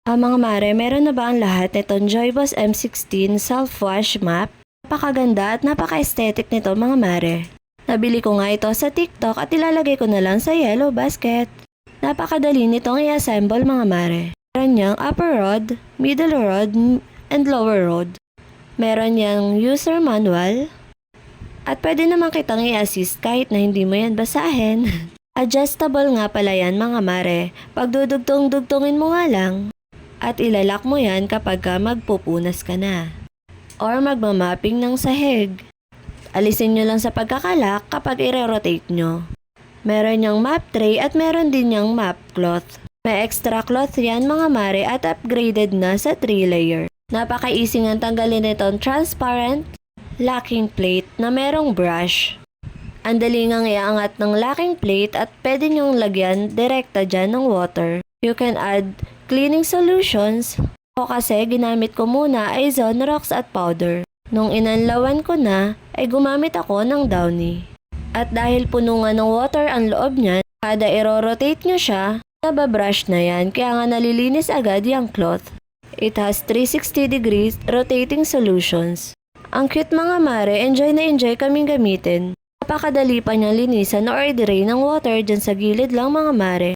Mga mare, meron na ba ang lahat nitong Joyboss M16 Self-Wash Map? Napakaganda at napaka-aesthetic nito mga mare. Nabili ko nga ito sa TikTok at ilalagay ko na lang sa yellow basket. Napakadali nitong i-assemble mga mare. Meron niyang upper rod, middle rod, and lower rod. Meron niyang user manual. At pwede naman kitang i-assist kahit na hindi mo yan basahin. Adjustable nga pala yan mga mare. Pagdudugtong-dugtongin mo nga lang. At ilalak mo yan kapag magpupunas ka na. Or magmamapping ng sahig. Alisin nyo lang sa pagkakalak kapag i-rotate nyo. Meron niyang map tray at meron din niyang map cloth. May extra cloth yan mga mare at upgraded na sa 3-layer. Napaka-easy nga tanggalin itong transparent locking plate na merong brush. Ang dali ngang iangat ng locking plate at pwede nyong lagyan direkta dyan ng water. You can add cleaning solutions. O kasi ginamit ko muna ay Zonrox at powder. Nung inanlawan ko na ay gumamit ako ng Downy. At dahil puno nga ng water ang loob niyan, kada i-rotate nyo siya, nababrush na yan kaya nga nalilinis agad yung cloth. It has 360 degrees rotating solutions. Ang cute mga mare, enjoy na enjoy kaming gamitin. Napakadali pa niyang linisan or i-drain ng water dyan sa gilid lang mga mare.